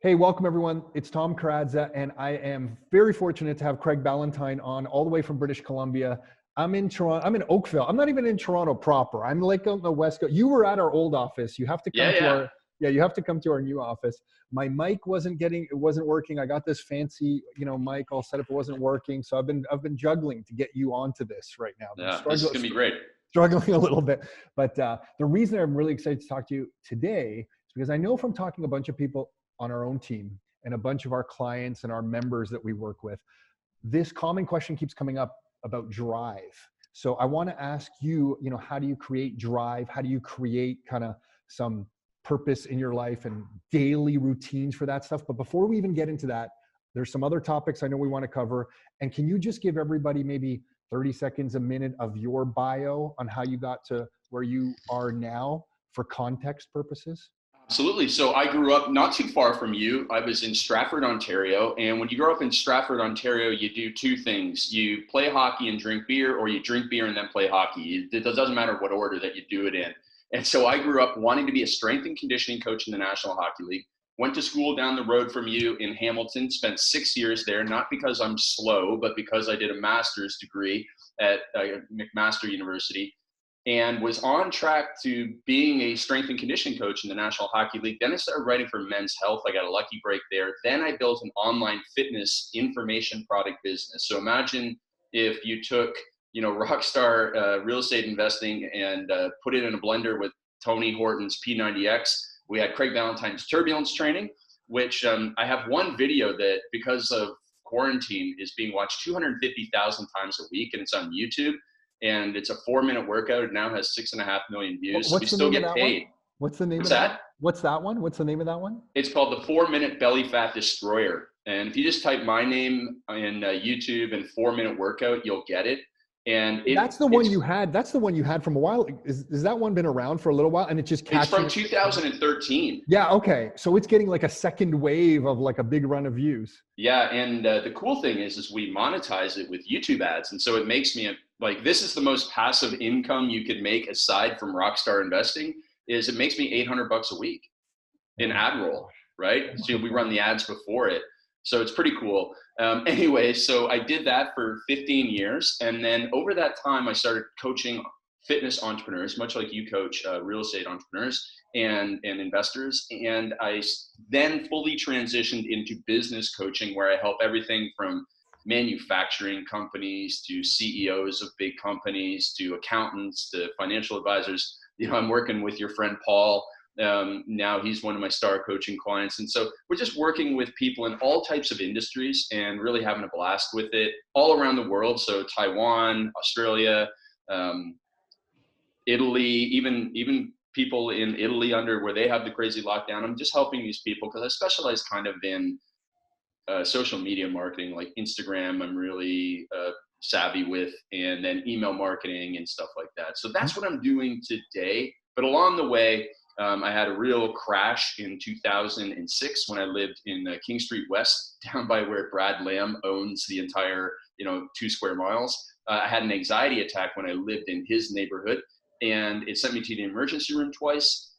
Hey, welcome everyone. It's Tom Karadza, and I am very fortunate to have Craig Ballantyne on all the way from British Columbia. I'm in Toronto. I'm in Oakville. I'm not even in Toronto proper. I'm like on the West Coast. You were at our old office. You have to come to our, you have to come to our new office. My mic wasn't working. I got this fancy, mic all set up. It wasn't working. So I've been juggling to get you onto this right now. Yeah, this is gonna be great. Struggling a little bit. But the reason I'm really excited to talk to you today is because I know from talking to a bunch of people on our own team and a bunch of our clients and our members that we work with, this common question keeps coming up about drive. So I want to ask you, how do you create drive? How do you create kind of some purpose in your life and daily routines for that stuff? But before we even get into that, there's some other topics I know we want to cover. And can you just give everybody maybe 30 seconds, a minute of your bio on how you got to where you are now for context purposes? Absolutely. So I grew up not too far from you. I was in Stratford, Ontario. And when you grow up in Stratford, Ontario, you do two things. You play hockey and drink beer, or you drink beer and then play hockey. It doesn't matter what order that you do it in. And so I grew up wanting to be a strength and conditioning coach in the National Hockey League. Went to school down the road from you in Hamilton, spent 6 years there, not because I'm slow, but because I did a master's degree at McMaster University, and was on track to being a strength and conditioning coach in the National Hockey League. Then I started writing for Men's Health. I got a lucky break there. Then I built an online fitness information product business. So imagine if you took, Rockstar real estate investing and put it in a blender with Tony Horton's P90X. We had Craig Ballantyne's turbulence training, which I have one video that, because of quarantine, is being watched 250,000 times a week, and it's on YouTube. And it's a 4-minute workout. It now has 6.5 million views. What's we the still name get of that paid. One? What's the name What's of that? What's that one? What's the name of that one? It's called the 4-minute belly fat destroyer. And if you just type my name in YouTube and 4-minute workout, you'll get it. And that's the one you had. That's the one you had from a while. Is that one been around for a little while? And it just it's from 2013. Yeah. Okay. So it's getting like a second wave of like a big run of views. Yeah. And the cool thing is we monetize it with YouTube ads. And so it makes me this is the most passive income you could make aside from Rockstar investing. Is it makes me $800 a week in ad roll, right? So we run the ads before it. So it's pretty cool. Anyway, so I did that for 15 years. And then over that time, I started coaching fitness entrepreneurs, much like you coach real estate entrepreneurs and investors. And I then fully transitioned into business coaching, where I help everything from manufacturing companies to CEOs of big companies to accountants to financial advisors. I'm working with your friend Paul. Now he's one of my star coaching clients. And so we're just working with people in all types of industries and really having a blast with it all around the world. So Taiwan, Australia, Italy, even people in Italy under where they have the crazy lockdown. I'm just helping these people because I specialize kind of in social media marketing, like Instagram. I'm really savvy with, and then email marketing and stuff like that. So that's what I'm doing today. But along the way, I had a real crash in 2006 when I lived in King Street West, down by where Brad Lamb owns the entire, 2 square miles. I had an anxiety attack when I lived in his neighborhood, and it sent me to the emergency room twice,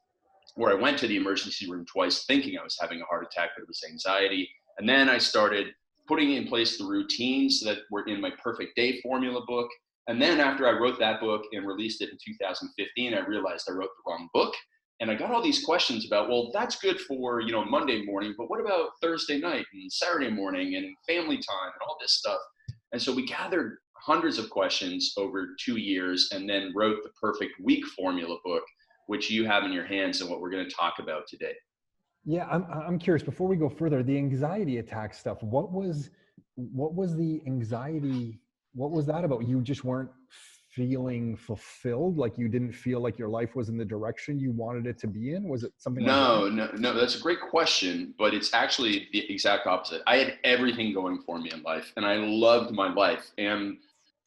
where I went to the emergency room twice thinking I was having a heart attack, but it was anxiety. And then I started putting in place the routines that were in my Perfect Day Formula book. And then after I wrote that book and released it in 2015, I realized I wrote the wrong book. And I got all these questions about, well, that's good for, Monday morning, but what about Thursday night and Saturday morning and family time and all this stuff? And so we gathered hundreds of questions over 2 years and then wrote the Perfect Week Formula book, which you have in your hands and what we're going to talk about today. Yeah, I'm curious, before we go further, the anxiety attack stuff, what was the anxiety? What was that about? You just weren't feeling fulfilled? Like you didn't feel like your life was in the direction you wanted it to be in? Was it something like that? No, that's a great question, but it's actually the exact opposite. I had everything going for me in life and I loved my life. And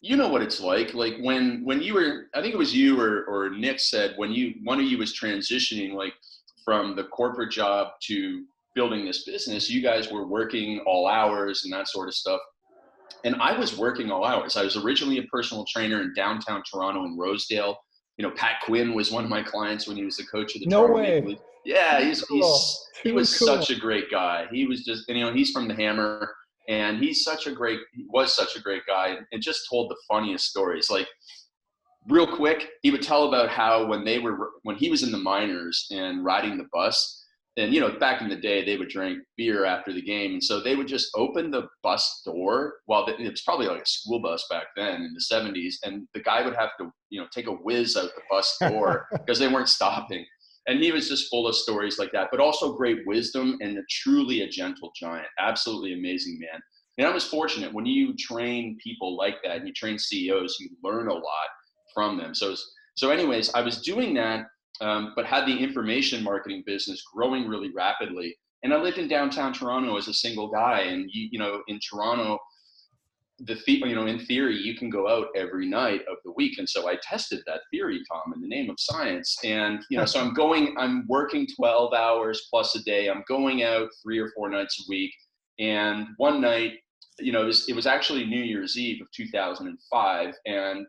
you know what it's like when you were, I think it was you or Nick said, when one of you was transitioning, like from the corporate job to building this business, you guys were working all hours and that sort of stuff. And I was working all hours. I was originally a personal trainer in downtown Toronto in Rosedale. Pat Quinn was one of my clients when he was the coach of the No Toronto Maple way. Leafs. Yeah, he was Too cool. such a great guy. He was just, he's from the Hammer, and he was such a great guy, and just told the funniest stories. Like, real quick, he would tell about how when he was in the minors and riding the bus, and back in the day they would drink beer after the game, and so they would just open the bus door it was probably like a school bus back then in the 70s, and the guy would have to take a whiz out the bus door because they weren't stopping. And he was just full of stories like that, but also great wisdom, and truly a gentle giant. Absolutely amazing man. And I was fortunate, when you train people like that and you train CEOs, you learn a lot from them. So anyways, I was doing that, but had the information marketing business growing really rapidly. And I lived in downtown Toronto as a single guy. And, in Toronto, in theory, you can go out every night of the week. And so I tested that theory, Tom, in the name of science. And, so I'm working 12 hours plus a day. I'm going out 3 or 4 nights a week. And one night, it was actually New Year's Eve of 2005. And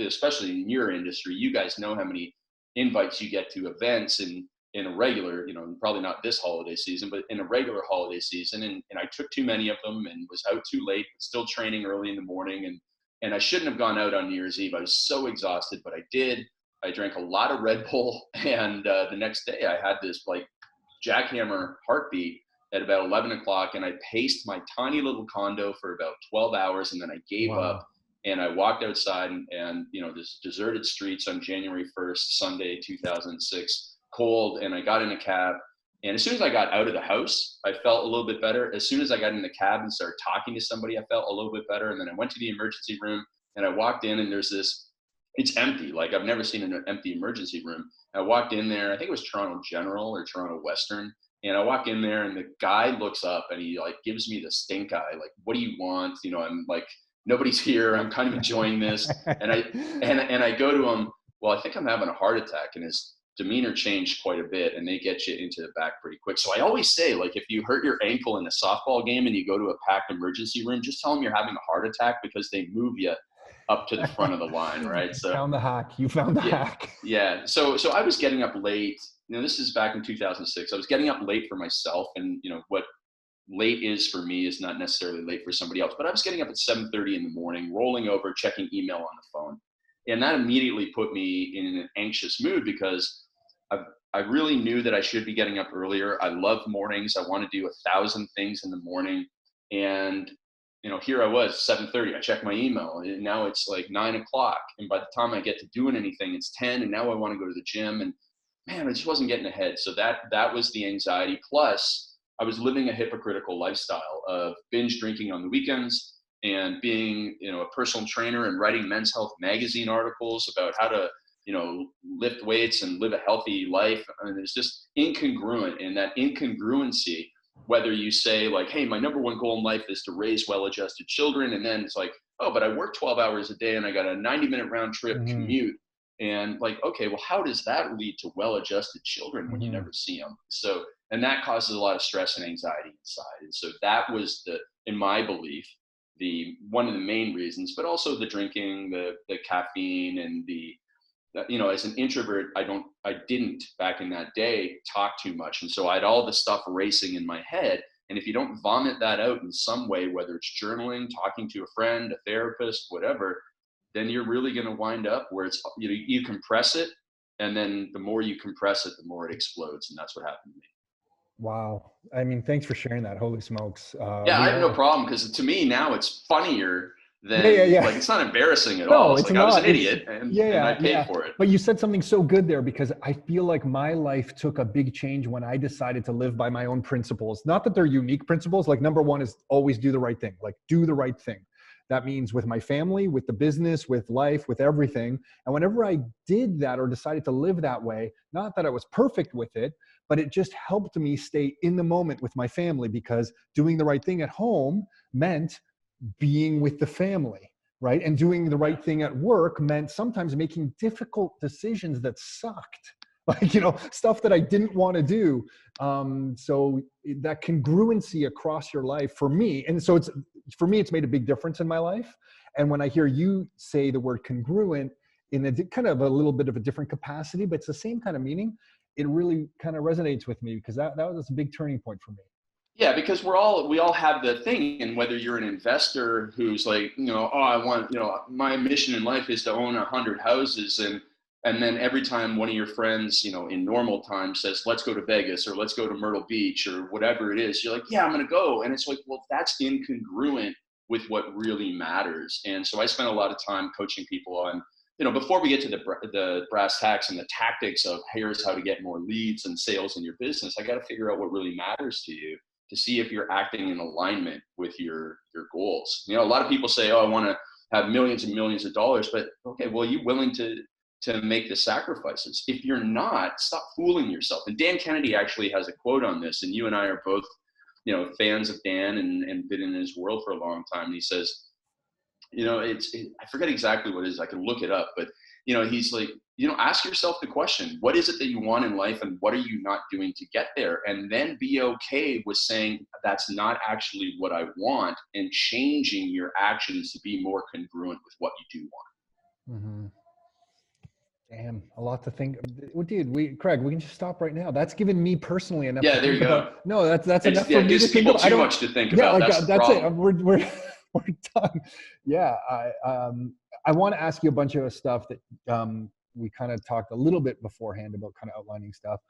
especially in your industry, you guys know how many invites you get to events in a regular, probably not this holiday season, but in a regular holiday season. And I took too many of them and was out too late, but still training early in the morning. And I shouldn't have gone out on New Year's Eve. I was so exhausted, but I did. I drank a lot of Red Bull. And the next day I had this like jackhammer heartbeat at about 11 o'clock. And I paced my tiny little condo for about 12 hours. And then I gave up. And I walked outside and this deserted streets on January 1st, Sunday, 2006, cold. And I got in a cab. And as soon as I got out of the house, I felt a little bit better. As soon as I got in the cab and started talking to somebody, I felt a little bit better. And then I went to the emergency room and I walked in, and it's empty. Like, I've never seen an empty emergency room. I walked in there, I think it was Toronto General or Toronto Western. And I walk in there and the guy looks up and he like gives me the stink eye. Like, what do you want? I'm like, nobody's here. I'm kind of enjoying this. And I go to him, well, I think I'm having a heart attack. And his demeanor changed quite a bit, and they get you into the back pretty quick. So I always say, like, if you hurt your ankle in a softball game and you go to a packed emergency room, just tell them you're having a heart attack, because they move you up to the front of the line, right? So You found the hack. Yeah. So I was getting up late. This is back in 2006. I was getting up late for myself, and what late is for me is not necessarily late for somebody else, but I was getting up at 7:30 in the morning, rolling over, checking email on the phone. And that immediately put me in an anxious mood, because I really knew that I should be getting up earlier. I love mornings. I want to do 1,000 things in the morning. And, here I was, 7:30, I checked my email, and now it's like 9 o'clock. And by the time I get to doing anything, it's 10. And now I want to go to the gym, and man, I just wasn't getting ahead. So that was the anxiety. Plus, I was living a hypocritical lifestyle of binge drinking on the weekends, and being, a personal trainer and writing Men's Health magazine articles about how to, lift weights and live a healthy life. And it's just incongruent. And that incongruency, whether you say like, hey, my number one goal in life is to raise well-adjusted children. And then it's like, oh, but I work 12 hours a day and I got a 90-minute round trip commute. And like, okay, well, how does that lead to well-adjusted children when you never see them? So, and that causes a lot of stress and anxiety inside. And so that was in my belief, one of the main reasons, but also the drinking, the caffeine, and as an introvert, I didn't back in that day talk too much. And so I had all the stuff racing in my head. And if you don't vomit that out in some way, whether it's journaling, talking to a friend, a therapist, whatever, then you're really going to wind up where it's, you compress it. And then the more you compress it, the more it explodes. And that's what happened to me. Wow. I mean, thanks for sharing that. Holy smokes. Yeah, I have no problem, because to me now it's funnier than, like, it's not embarrassing at all. It's like, I was an idiot and I paid for it. But you said something so good there, because I feel like my life took a big change when I decided to live by my own principles. Not that they're unique principles. Like, number one is always do the right thing. Like, do the right thing. That means with my family, with the business, with life, with everything. And whenever I did that or decided to live that way, not that I was perfect with it, but it just helped me stay in the moment with my family, because doing the right thing at home meant being with the family, right? And doing the right thing at work meant sometimes making difficult decisions that sucked. Like, stuff that I didn't want to do. So that congruency across your life for me. And so it's made a big difference in my life. And when I hear you say the word congruent, in a kind of a little bit of a different capacity, but it's the same kind of meaning. It really kind of resonates with me because that was a big turning point for me. Yeah, because we all have the thing, and whether you're an investor who's like, oh, I want, my mission in life is to own 100 houses, and then every time one of your friends, in normal time says, let's go to Vegas or let's go to Myrtle Beach or whatever it is, you're like, yeah, I'm going to go. And it's like, well, that's incongruent with what really matters. And so I spent a lot of time coaching people on, before we get to the brass tacks and the tactics of here's how to get more leads and sales in your business, I got to figure out what really matters to you, to see if you're acting in alignment with your goals. A lot of people say, oh, I want to have millions and millions of dollars, but okay, well, are you willing to make the sacrifices? If you're not, stop fooling yourself. And Dan Kennedy actually has a quote on this, and you and I are both, fans of Dan and been in his world for a long time. And he says, I forget exactly what it is. I can look it up, but he's like, ask yourself the question, what is it that you want in life and what are you not doing to get there? And then be okay with saying that's not actually what I want, and changing your actions to be more congruent with what you do want. Mm-hmm. Damn, a lot to think. Dude, Craig, we can just stop right now. That's given me personally enough. Yeah, there you go. No, that's enough for me gives to think people about. too much to think about. That's it. We're done. Yeah, I want to ask you a bunch of stuff that we kind of talked a little bit beforehand about, kind of outlining stuff.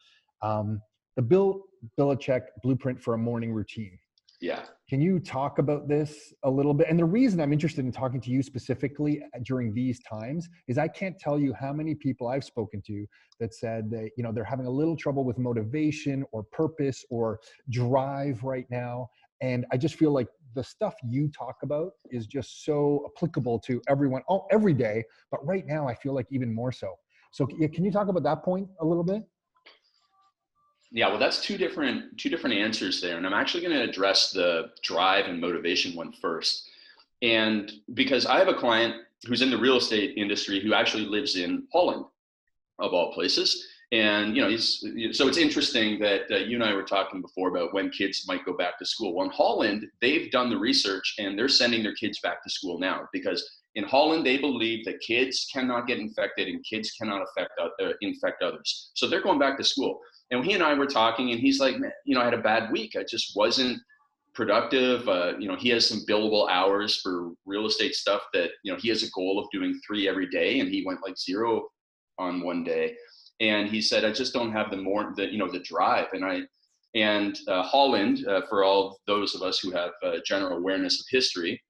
The Bill Belichick blueprint for a morning routine. Yeah. Can you talk about this a little bit? And the reason I'm interested in talking to you specifically during these times is I can't tell you how many people I've spoken to that said that, they're having a little trouble with motivation or purpose or drive right now. And I just feel like the stuff you talk about is just so applicable to everyone, every day. But right now, I feel like even more so. So can you talk about that point a little bit? Yeah, well, that's two different answers there. And I'm actually going to address the drive and motivation one first. And because I have a client who's in the real estate industry who actually lives in Holland, of all places. And, so it's interesting that you and I were talking before about when kids might go back to school. Well, in Holland, they've done the research and they're sending their kids back to school now, because in Holland, they believe that kids cannot get infected and kids cannot infect others. So they're going back to school. And he and I were talking, and he's like, man, I had a bad week. I just wasn't productive. He has some billable hours for real estate stuff that, he has a goal of doing 3 every day, and he went like 0 on one day. And he said, I just don't have the drive. And Holland, for all those of us who have general awareness of history,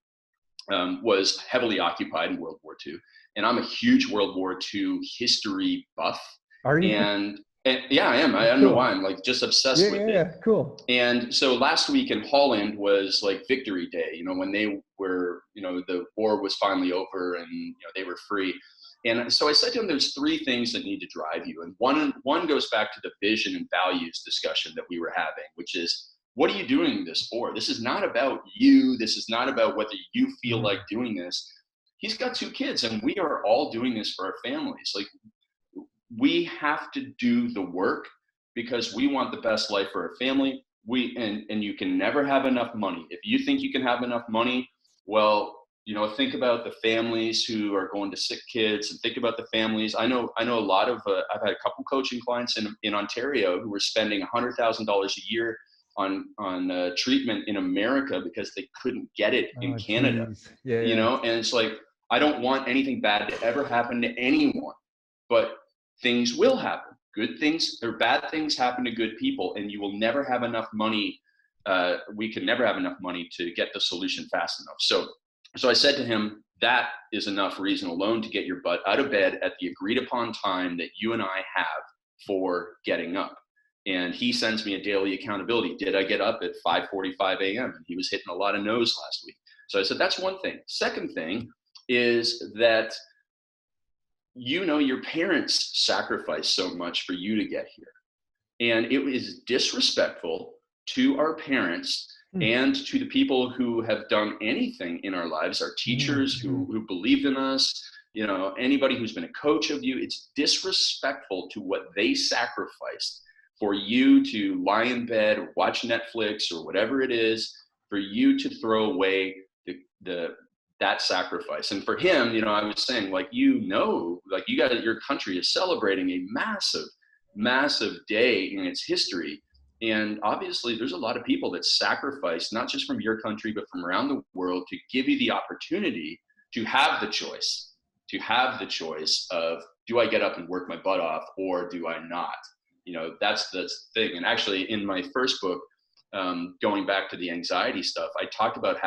was heavily occupied in World War II. And I'm a huge World War II history buff. Are you? And yeah, I am. I don't know why. I'm like just obsessed with it. Yeah, cool. And so last week in Holland was like Victory Day, when they were, the war was finally over and, they were free. And so I said to him, there's 3 things that need to drive you. And one goes back to the vision and values discussion that we were having, which is, what are you doing this for? This is not about you. This is not about whether you feel like doing this. He's got 2 kids, and we are all doing this for our families. Like, we have to do the work because we want the best life for our family. And you can never have enough money. If you think you can have enough money, well, think about the families who are going to sick kids, and think about the families. I know a lot of, I've had a couple coaching clients in Ontario who were spending $100,000 a year on treatment in America because they couldn't get it in Canada. Yeah, and it's like, I don't want anything bad to ever happen to anyone, but things will happen. Good things or bad things happen to good people, and you will never have enough money. We can never have enough money to get the solution fast enough. So I said to him, that is enough reason alone to get your butt out of bed at the agreed upon time that you and I have for getting up. And he sends me a daily accountability. Did I get up at 5:45 a.m.? And he was hitting a lot of no's last week. So I said, that's one thing. Second thing is that your parents sacrificed so much for you to get here. And it is disrespectful to our parents and to the people who have done anything in our lives, our teachers who believed in us, anybody who's been a coach of you. It's disrespectful to what they sacrificed for you to lie in bed or watch Netflix or whatever it is, for you to throw away that sacrifice. And for him, I was saying, like, like your country is celebrating a massive, massive day in its history. And obviously there's a lot of people that sacrifice, not just from your country, but from around the world, to give you the opportunity to have the choice, of, do I get up and work my butt off, or do I not? That's the thing. And actually in my first book, going back to the anxiety stuff, I talked about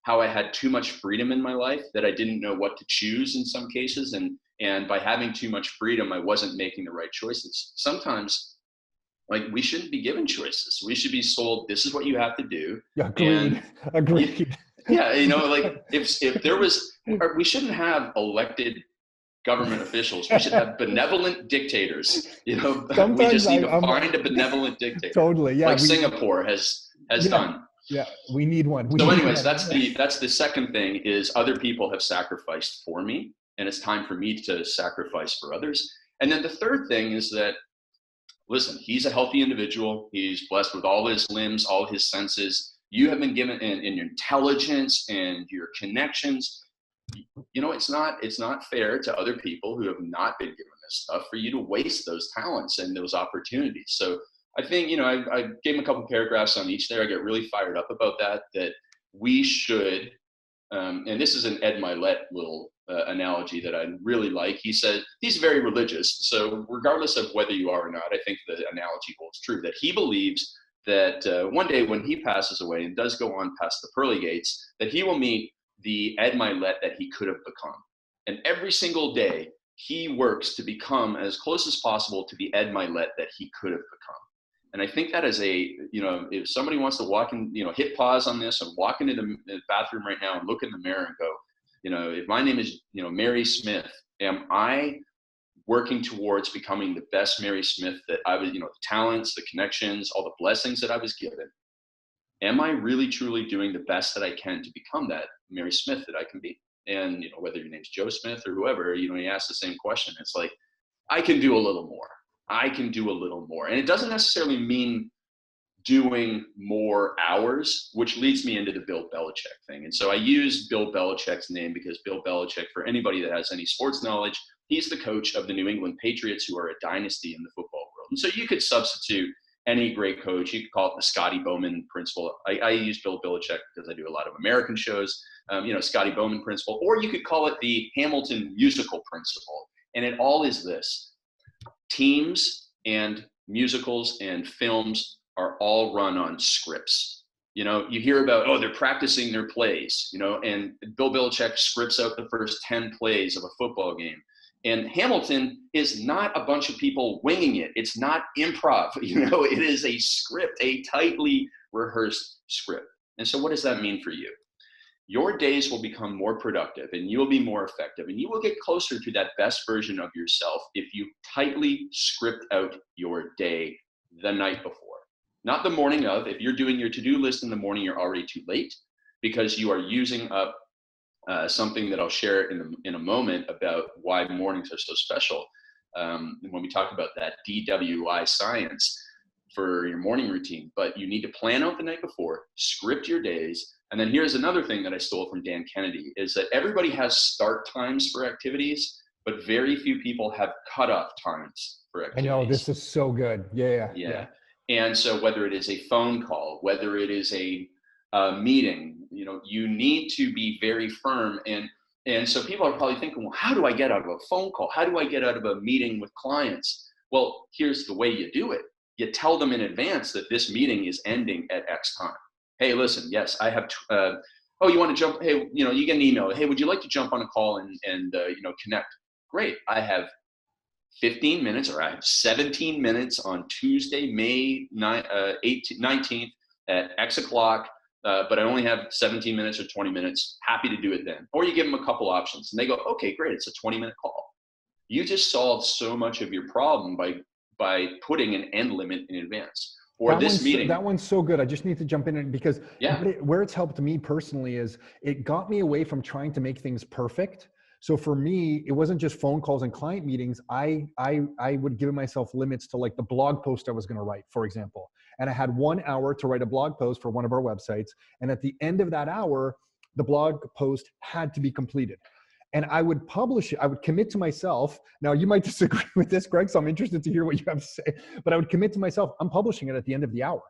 how I had too much freedom in my life, that I didn't know what to choose in some cases. And by having too much freedom, I wasn't making the right choices. Sometimes, like, we shouldn't be given choices. We should be sold, this is what you have to do. Agreed. Agreed. Yeah. Like if there was, we shouldn't have elected government officials. We should have benevolent dictators. We just need to find a benevolent dictator. Totally. Yeah. Like Singapore has done. Yeah. We need one. So anyways, that's the second thing, is other people have sacrificed for me, and it's time for me to sacrifice for others. And then the third thing is that, listen, he's a healthy individual. He's blessed with all his limbs, all his senses. You have been given in your intelligence and your connections. It's not fair to other people who have not been given this stuff for you to waste those talents and those opportunities. So I think, I gave him a couple paragraphs on each there. I get really fired up about that we should, and this is an Ed Milet little analogy that I really like. He said, he's very religious. So regardless of whether you are or not, I think the analogy holds true, that he believes that one day when he passes away and does go on past the pearly gates, that he will meet the Ed Milet that he could have become. And every single day he works to become as close as possible to the Ed Milet that he could have become. And I think that is if somebody wants to walk in, hit pause on this and walk into the bathroom right now and look in the mirror and go, if my name is, Mary Smith, am I working towards becoming the best Mary Smith that I was, the talents, the connections, all the blessings that I was given? Am I really truly doing the best that I can to become that Mary Smith that I can be? And, whether your name's Joe Smith or whoever, you ask the same question. It's like, I can do a little more. And it doesn't necessarily mean doing more hours, which leads me into the Bill Belichick thing. And so I use Bill Belichick's name because Bill Belichick, for anybody that has any sports knowledge, he's the coach of the New England Patriots, who are a dynasty in the football world. And so you could substitute any great coach. You could call it the Scotty Bowman principle. I use Bill Belichick because I do a lot of American shows, Scotty Bowman principle, or you could call it the Hamilton musical principle. And it all is this: teams and musicals and films are all run on scripts. You hear about, they're practicing their plays, and Bill Belichick scripts out the first 10 plays of a football game. And Hamilton is not a bunch of people winging it. It's not improv, it is a script, a tightly rehearsed script. And so what does that mean for you? Your days will become more productive, and you'll be more effective, and you will get closer to that best version of yourself if you tightly script out your day the night before. Not the morning of. If you're doing your to-do list in the morning, you're already too late, because you are using up something that I'll share in a moment about why mornings are so special. When we talk about that DWI science for your morning routine, but you need to plan out the night before, script your days. And then here's another thing that I stole from Dan Kennedy, is that everybody has start times for activities, but very few people have cutoff times for activities. I know, this is so good. Yeah. And so whether it is a phone call, whether it is a meeting, you need to be very firm. And so people are probably thinking, well, how do I get out of a phone call? How do I get out of a meeting with clients? Well, here's the way you do it. You tell them in advance that this meeting is ending at X time. Hey, listen, yes, I have, you want to jump? Hey, you get an email. Hey, would you like to jump on a call and connect? Great. I have 15 minutes, or I have 17 minutes on Tuesday, May 19th at X o'clock. But I only have 17 minutes or 20 minutes. Happy to do it then. Or you give them a couple options and they go, okay, great. It's a 20-minute call. You just solved so much of your problem by putting an end limit in advance. Or that one's so good. I just need to jump in because where it's helped me personally is it got me away from trying to make things perfect. So for me, it wasn't just phone calls and client meetings. I would give myself limits to, like, the blog post I was going to write, for example. And I had 1 hour to write a blog post for one of our websites. And at the end of that hour, the blog post had to be completed. And I would publish it. I would commit to myself. Now, you might disagree with this, Greg, so I'm interested to hear what you have to say. But I would commit to myself, I'm publishing it at the end of the hour.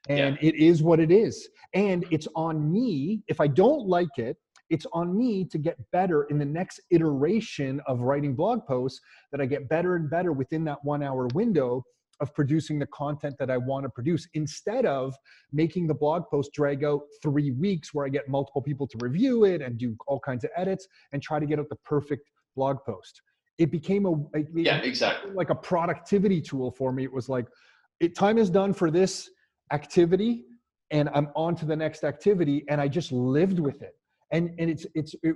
And it is what it is. And it's on me. If I don't like it, it's on me to get better in the next iteration of writing blog posts, that I get better and better within that 1 hour window of producing the content that I want to produce, instead of making the blog post drag out 3 weeks where I get multiple people to review it and do all kinds of edits and try to get out the perfect blog post. It became exactly, like a productivity tool for me. It was like, time is done for this activity and I'm on to the next activity, and I just lived with it. And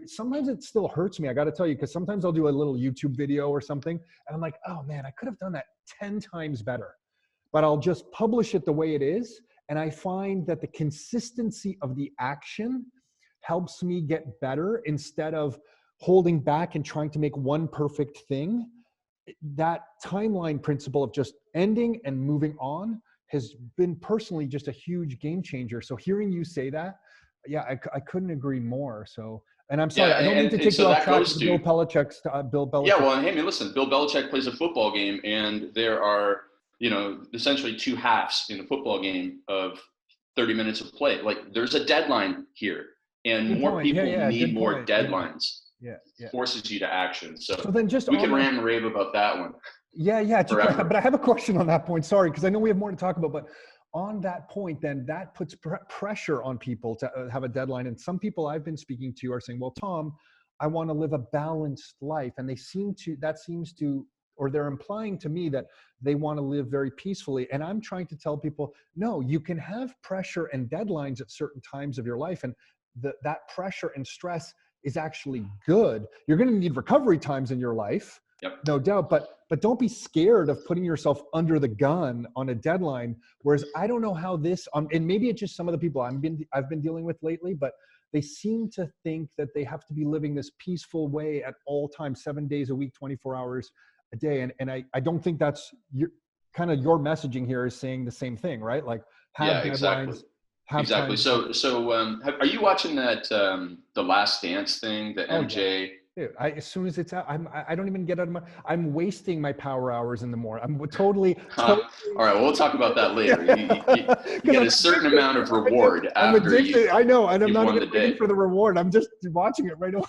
sometimes it still hurts me, I got to tell you, because sometimes I'll do a little YouTube video or something and I'm like, oh man, I could have done that 10 times better. But I'll just publish it the way it is. And I find that the consistency of the action helps me get better, instead of holding back and trying to make one perfect thing. That timeline principle of just ending and moving on has been personally just a huge game changer. So hearing you say that, yeah, I couldn't agree more. So, and I'm sorry, I don't mean to take you off track with Bill Belichick's. Bill Belichick. Yeah, well, hey, man, listen, Bill Belichick plays a football game, and there are, essentially 2 halves in a football game of 30 minutes of play. Like, there's a deadline here, and good more point. people need more point. deadlines. Yeah. Forces you to action. So then just we can rant and rave about that one. Yeah. But I have a question on that point. Sorry, because I know we have more to talk about, but on that point, then that puts pressure on people to have a deadline. And some people I've been speaking to are saying, well, Tom, I want to live a balanced life. And they're implying to me that they want to live very peacefully. And I'm trying to tell people, no, you can have pressure and deadlines at certain times of your life. And that pressure and stress is actually good. You're going to need recovery times in your life. Yep. No doubt, but don't be scared of putting yourself under the gun on a deadline. Whereas I don't know how this, and maybe it's just some of the people I've been dealing with lately, but they seem to think that they have to be living this peaceful way at all times, 7 days a week, 24 hours a day. And I don't think that's your messaging here is saying the same thing, right? Like, have deadlines. Exactly. So are you watching that The Last Dance thing, the MJ? Yeah. Dude, as soon as it's out, I don't even get out of I'm wasting my power hours in the morning. I'm totally. All right, well, we'll talk about that later. You get a certain amount of reward after you. I know, and I'm not even waiting for the reward. I'm just watching it right away.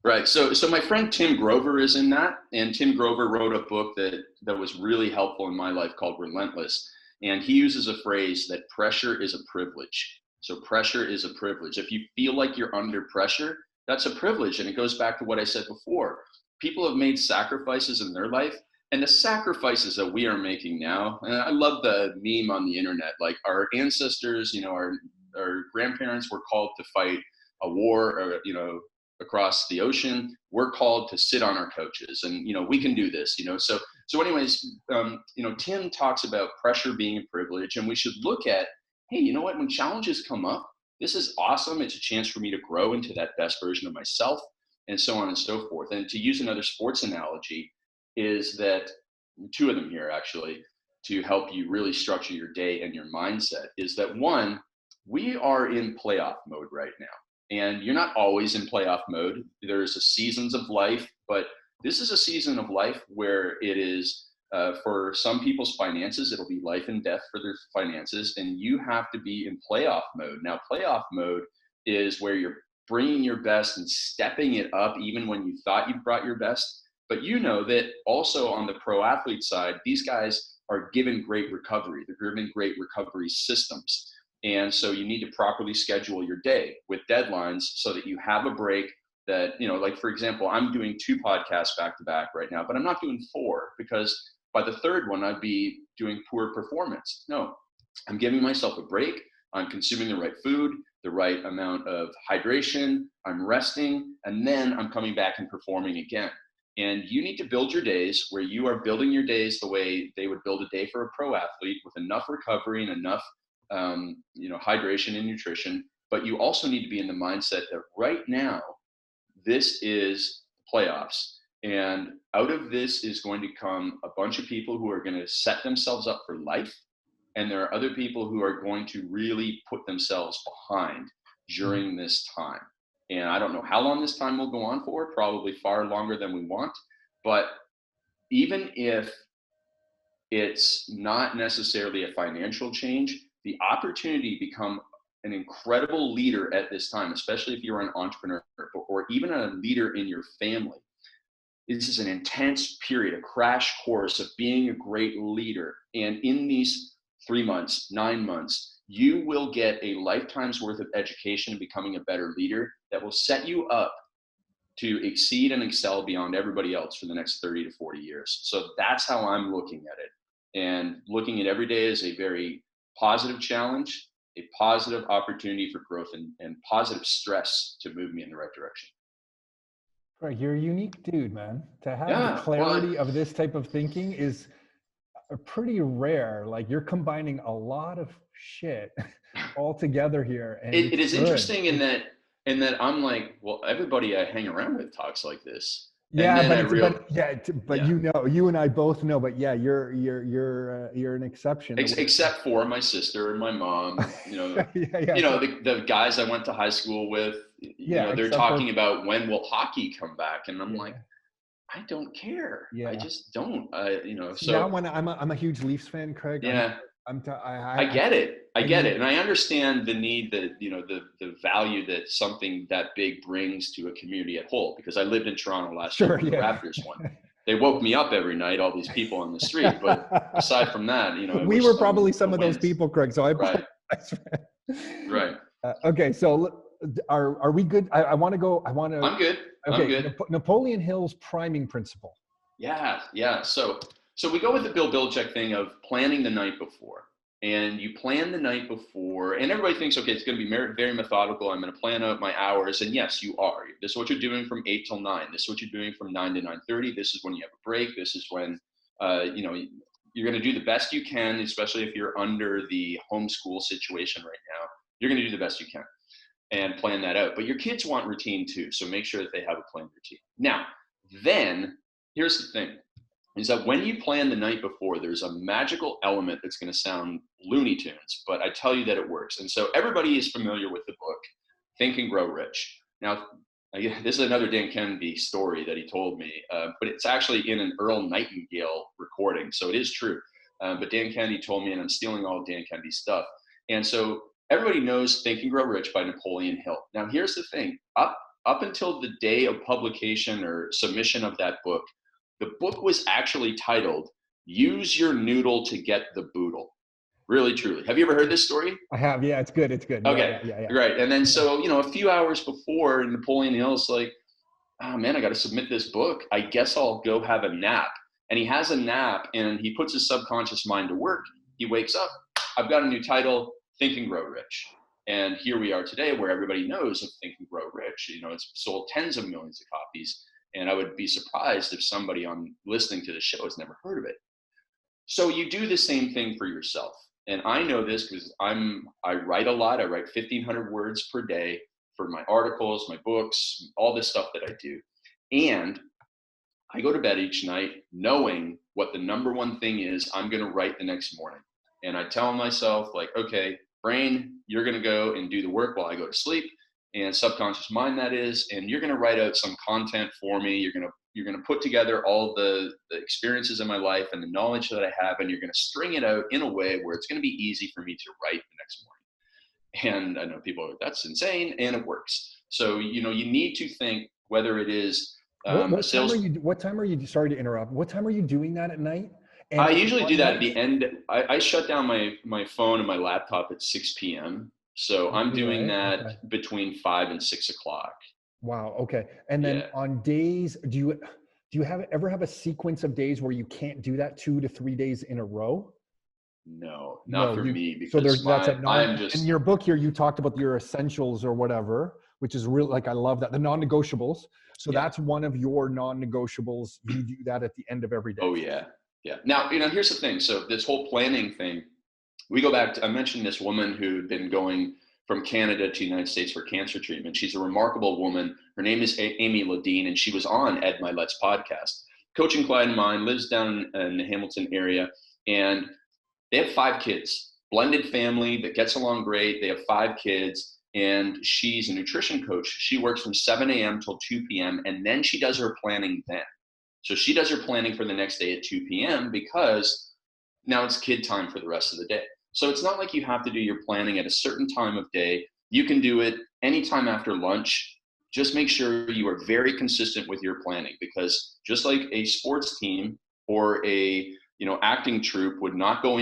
Right. So my friend Tim Grover is in that, and Tim Grover wrote a book that was really helpful in my life called Relentless. And he uses a phrase that pressure is a privilege. So pressure is a privilege. If you feel like you're under pressure, that's a privilege. And it goes back to what I said before. People have made sacrifices in their life, and the sacrifices that we are making now, and I love the meme on the internet, like our ancestors, our grandparents were called to fight a war, or, across the ocean. We're called to sit on our couches, and, we can do this, So anyways, Tim talks about pressure being a privilege, and we should look at, hey, you know what, when challenges come up, this is awesome. It's a chance for me to grow into that best version of myself, and so on and so forth. And to use another sports analogy, is that 2 of them here actually, to help you really structure your day and your mindset, is that 1, we are in playoff mode right now. And you're not always in playoff mode. There's seasons of life, but this is a season of life where it is, for some people's finances, it'll be life and death for their finances, and you have to be in playoff mode. Now, playoff mode is where you're bringing your best and stepping it up even when you thought you brought your best. But you know that also on the pro athlete side, these guys are given great recovery. They're given great recovery systems. And so you need to properly schedule your day with deadlines so that you have a break that, like, for example, I'm doing 2 podcasts back to back right now, but I'm not doing 4, because by the 3rd one, I'd be doing poor performance. No, I'm giving myself a break. I'm consuming the right food, the right amount of hydration. I'm resting, and then I'm coming back and performing again. And you need to build your days where you are building your days the way they would build a day for a pro athlete, with enough recovery and enough hydration and nutrition. But you also need to be in the mindset that right now, this is playoffs. And out of this is going to come a bunch of people who are going to set themselves up for life. And there are other people who are going to really put themselves behind during this time. And I don't know how long this time will go on for, probably far longer than we want. But even if it's not necessarily a financial change, the opportunity to become an incredible leader at this time, especially if you're an entrepreneur or even a leader in your family. This is an intense period, a crash course of being a great leader. And in these 3 months, 9 months, you will get a lifetime's worth of education in becoming a better leader that will set you up to exceed and excel beyond everybody else for the next 30 to 40 years. So that's how I'm looking at it. And looking at every day as a very positive challenge, a positive opportunity for growth, and positive stress to move me in the right direction. Right, you're a unique dude, man. To have the Yeah, clarity of this type of thinking is pretty rare. Like, you're combining a lot of shit all together here, and it it's is good. interesting in that I'm like, well, everybody I hang around with talks like this. And Yeah, then but you know, you and I both know. But yeah, you're an exception. Except for my sister and my mom, Yeah. The guys I went to high school with, they're talking about when will hockey come back, and I'm like, I don't care. Yeah. I just don't. See, now when I'm a huge Leafs fan, Craig. Yeah. I get it. I get it. And I understand the need that, the value that something that big brings to a community at whole, because I lived in Toronto last year when the Raptors won. They woke me up every night, all these people on the street. But aside from that, we were probably some of those people, Craig. So right. Okay. So are we good? I want to go. I'm good. Okay. I'm good. Napoleon Hill's priming principle. Yeah. So we go with the Bill Belichick thing of planning the night before. And you plan the night before, and everybody thinks, okay, it's going to be very methodical. I'm going to plan out my hours. And yes, you are. This is what you're doing from 8 till 9. This is what you're doing from 9 to 9:30. This is when you have a break. This is when, you're going to do the best you can, especially if you're under the homeschool situation right now. You're going to do the best you can and plan that out. But your kids want routine too. So make sure that they have a planned routine. Now, then here's the thing. Is that when you plan the night before, there's a magical element that's going to sound Looney Tunes, but I tell you that it works. And so everybody is familiar with the book, Think and Grow Rich. Now, this is another Dan Kennedy story that he told me, but it's actually in an Earl Nightingale recording, so it is true. But Dan Kennedy told me, and I'm stealing all of Dan Kennedy's stuff. And so everybody knows Think and Grow Rich by Napoleon Hill. Now, here's the thing. Up until the day of publication or submission of that book, the book was actually titled Use Your Noodle to Get the Boodle. Really, truly. Have you ever heard this story? I have. Yeah, it's good. Okay. Yeah. Right. And then so, a few hours before, Napoleon Hill's like, oh man, I got to submit this book. I guess I'll go have a nap. And he has a nap and he puts his subconscious mind to work. He wakes up. I've got a new title, Think and Grow Rich. And here we are today where everybody knows of Think and Grow Rich. It's sold tens of millions of copies. And I would be surprised if somebody listening to the show has never heard of it. So you do the same thing for yourself. And I know this because I write a lot. I write 1,500 words per day for my articles, my books, all this stuff that I do. And I go to bed each night knowing what the number one thing is I'm going to write the next morning. And I tell myself, like, okay, brain, you're going to go and do the work while I go to sleep. And subconscious mind, that is, and you're going to write out some content for me. You're going to put together all the experiences in my life and the knowledge that I have, and you're going to string it out in a way where it's going to be easy for me to write the next morning. And I know people are like, that's insane, and it works. So you need to think whether it is what time are you? Sorry to interrupt. What time are you doing that at night? I usually do that at the end. I shut down my phone and my laptop at 6 p.m. So I'm doing that between 5 and 6 o'clock. Wow. Okay. And then on days, do you ever have a sequence of days where you can't do that 2 to 3 days in a row? No, not for me. Because in your book here, you talked about your essentials or whatever, which is real. Like, I love that, the non-negotiables. So that's one of your non-negotiables. You do that at the end of every day. Oh yeah. Yeah. Now, here's the thing. So this whole planning thing, we go back to, I mentioned this woman who'd been going from Canada to the United States for cancer treatment. She's a remarkable woman. Her name is Amy Ladine, and she was on Ed Milet's podcast. Coaching client of mine, lives down in the Hamilton area, and they have 5 kids, blended family that gets along great. They have 5 kids, and she's a nutrition coach. She works from 7 a.m. till 2 p.m. and then she does her planning then. So she does her planning for the next day at 2 p.m. because now it's kid time for the rest of the day. So it's not like you have to do your planning at a certain time of day. You can do it anytime after lunch. Just make sure you are very consistent with your planning, because just like a sports team or a acting troupe would not go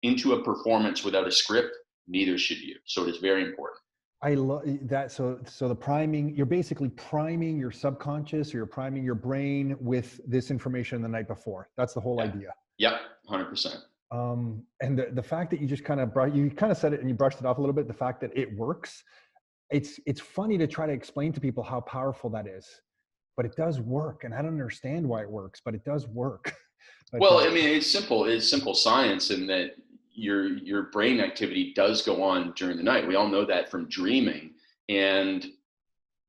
into a performance without a script, neither should you. So it is very important. I love that. So the priming, you're basically priming your subconscious, or you're priming your brain with this information the night before. That's the whole idea. Yep, 100%. And the fact that you just kind of said it and you brushed it off a little bit, the fact that it works, it's funny to try to explain to people how powerful that is, but it does work. And I don't understand why it works, but it does work. Well, I mean, it's simple science in that your brain activity does go on during the night. We all know that from dreaming. And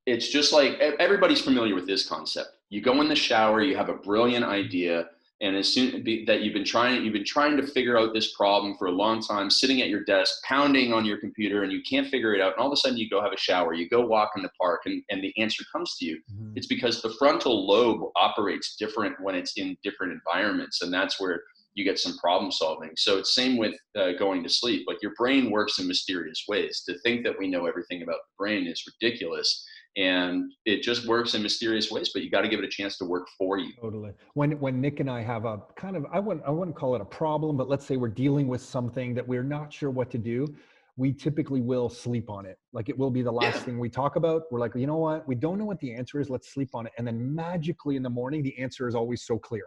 it's just like, everybody's familiar with this concept. You go in the shower, you have a brilliant idea, and as soon that you've been trying to figure out this problem for a long time, sitting at your desk, pounding on your computer, and you can't figure it out. And all of a sudden you go have a shower, you go walk in the park, and the answer comes to you. Mm-hmm. It's because the frontal lobe operates different when it's in different environments. And that's where you get some problem solving. So it's same with going to sleep. Like, your brain works in mysterious ways. To think that we know everything about the brain is ridiculous. And it just works in mysterious ways, but you got to give it a chance to work for you. Totally. When Nick and I have a kind of, I wouldn't call it a problem, but let's say we're dealing with something that we're not sure what to do, we typically will sleep on it. Like, it will be the last thing we talk about. We're like, you know what? We don't know what the answer is. Let's sleep on it. And then magically in the morning, the answer is always so clear.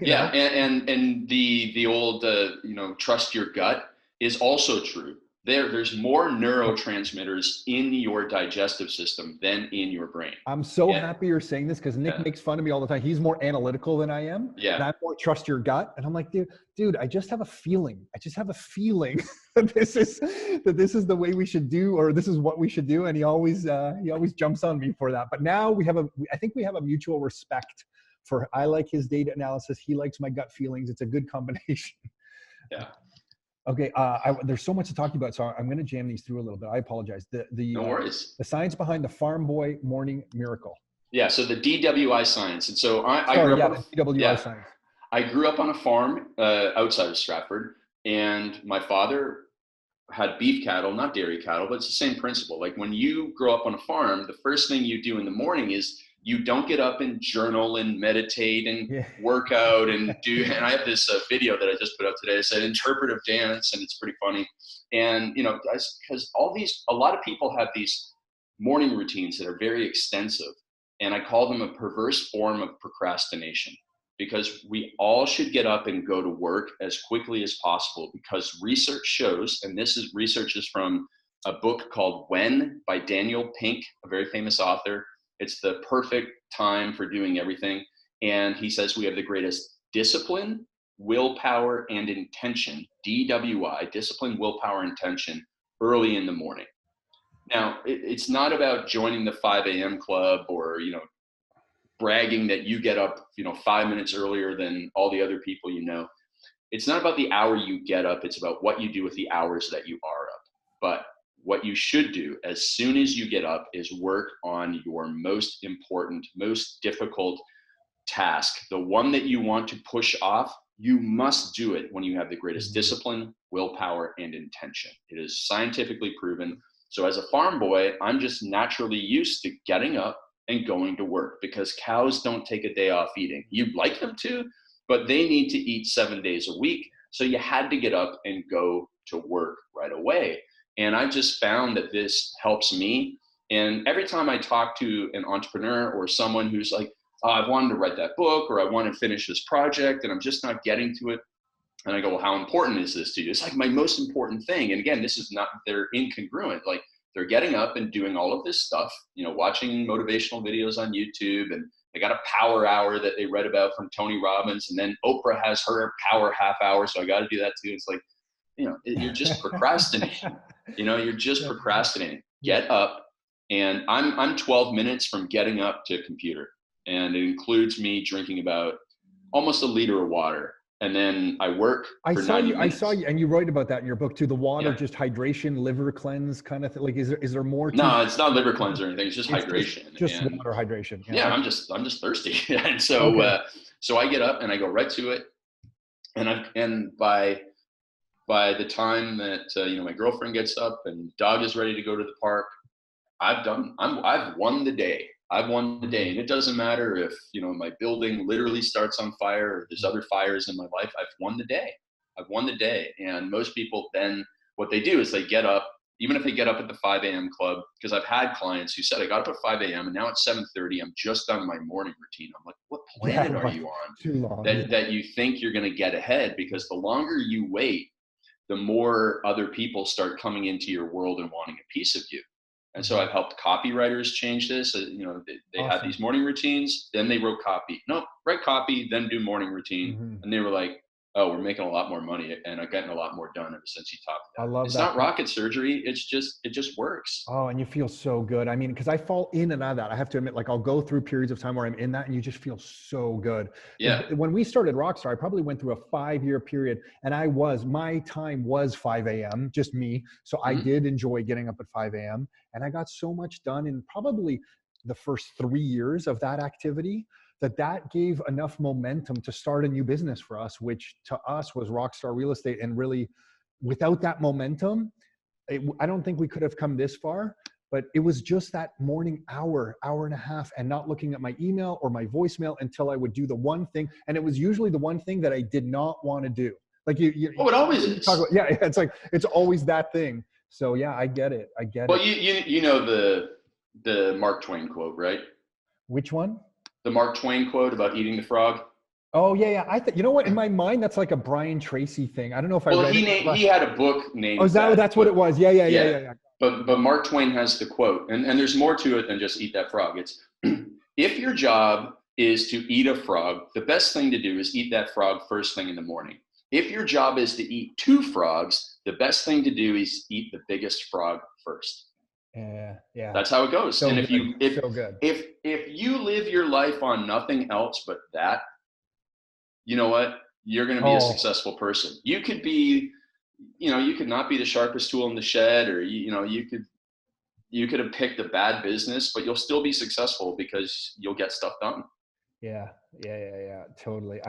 Yeah. And the old, trust your gut is also true. There's more neurotransmitters in your digestive system than in your brain. I'm so happy you're saying this, because Nick makes fun of me all the time. He's more analytical than I am. Yeah. And I'm more trust your gut. And I'm like, dude, I just have a feeling. that this is the way we should do, or this is what we should do. And he always jumps on me for that. But now I think we have a mutual respect for, I like his data analysis. He likes my gut feelings. It's a good combination. Yeah. Okay, there's so much to talk about, so I'm going to jam these through a little bit. I apologize. No worries. The science behind the Farm Boy morning miracle. Yeah, so the DWI science. And so the DWI science. I grew up on a farm outside of Stratford, and my father had beef cattle, not dairy cattle, but it's the same principle. Like, when you grow up on a farm, the first thing you do in the morning is you don't get up and journal and meditate and work out and do. And I have this video that I just put up today. I said interpretive dance, and it's pretty funny. And, because a lot of people have these morning routines that are very extensive. And I call them a perverse form of procrastination, because we all should get up and go to work as quickly as possible, because research shows, and research is from a book called When by Daniel Pink, a very famous author. It's the perfect time for doing everything. And he says we have the greatest discipline, willpower, and intention, DWI, discipline, willpower, intention, early in the morning. Now, it's not about joining the 5 a.m. club or, bragging that you get up, 5 minutes earlier than all the other people you know. It's not about the hour you get up. It's about what you do with the hours that you are up. But what you should do as soon as you get up is work on your most important, most difficult task. The one that you want to push off, you must do it when you have the greatest discipline, willpower, and intention. It is scientifically proven. So as a farm boy, I'm just naturally used to getting up and going to work, because cows don't take a day off eating. You'd like them to, but they need to eat 7 days a week. So you had to get up and go to work right away. And I just found that this helps me. And every time I talk to an entrepreneur or someone who's like, oh, I wanted to write that book, or I want to finish this project and I'm just not getting to it. And I go, well, how important is this to you? It's like my most important thing. And again, this is not, they're incongruent. Like, they're getting up and doing all of this stuff, watching motivational videos on YouTube, and they got a power hour that they read about from Tony Robbins. And then Oprah has her power half hour. So I got to do that too. It's like, you're just procrastinating. You're just procrastinating. Get up. And I'm 12 minutes from getting up to a computer, and it includes me drinking about almost a liter of water. and then I work for 90 I minutes. saw you, and you write about that in your book too. The water, Yeah. just hydration, liver cleanse kind of thing. Like, is there more to No, it? it's not liver cleanse or anything. It's just It's hydration. just And water hydration. Yeah. yeah, Okay. I'm just thirsty. And so, Okay. so I get up and I go right to it. And by the time that, my girlfriend gets up and dog is ready to go to the park, I've won the day. I've won the day. And it doesn't matter if, my building literally starts on fire or there's other fires in my life. I've won the day. I've won the day. And most people then, what they do is they get up, even if they get up at the 5 a.m. club, because I've had clients who said, I got up at 5 a.m. and now it's 7:30. I'm just done my morning routine. I'm like, what planet Yeah, are right. you on Too long. that you think you're going to get ahead? Because the longer you wait, the more other people start coming into your world and wanting a piece of you. And so I've helped copywriters change this. They had Awesome. these morning routines, then they wrote copy. No, write copy, then do morning routine. Mm-hmm. And they were like, oh, we're making a lot more money and I'm getting a lot more done ever since you taught me I that. love It's that. not rocket surgery. It just works. Oh, and you feel so good. I mean, because I fall in and out of that. I have to admit, like, I'll go through periods of time where I'm in that and you just feel so good. Yeah. When we started Rockstar, I probably went through a 5-year period, and my time was 5 a.m., just me. So I Mm-hmm. did enjoy getting up at 5 a.m. and I got so much done in probably the first 3 years of that activity, that gave enough momentum to start a new business for us, which to us was Rockstar Real Estate. And really, without that momentum, I don't think we could have come this far. But it was just that morning hour and a half, and not looking at my email or my voicemail until I would do the one thing. And it was usually the one thing that I did not want to do. Like Oh, it always you talk is. about, yeah, it's like, it's always that thing. So yeah, I get it. I get Well, it. you know the Mark Twain quote, right? Which one? The Mark Twain quote about eating the frog. Oh yeah, yeah. You know what? In my mind, that's like a Brian Tracy thing. I don't know if I Well, read it. he had a book Oh, named is that, that, that's what but it was? Yeah, yeah, yeah, yeah, yeah, yeah. but Mark Twain has the quote, and there's more to it than just eat that frog. It's if your job is to eat a frog, the best thing to do is eat that frog first thing in the morning. If your job is to eat 2 frogs, the best thing to do is eat the biggest frog first. Yeah, yeah. That's how it goes. So And good. So good. if you live your life on nothing else but that, you know what? You're going to be a Oh, successful person. You could be, you could not be the sharpest tool in the shed, or you could have picked a bad business, but you'll still be successful because you'll get stuff done. yeah, yeah, yeah, yeah, totally.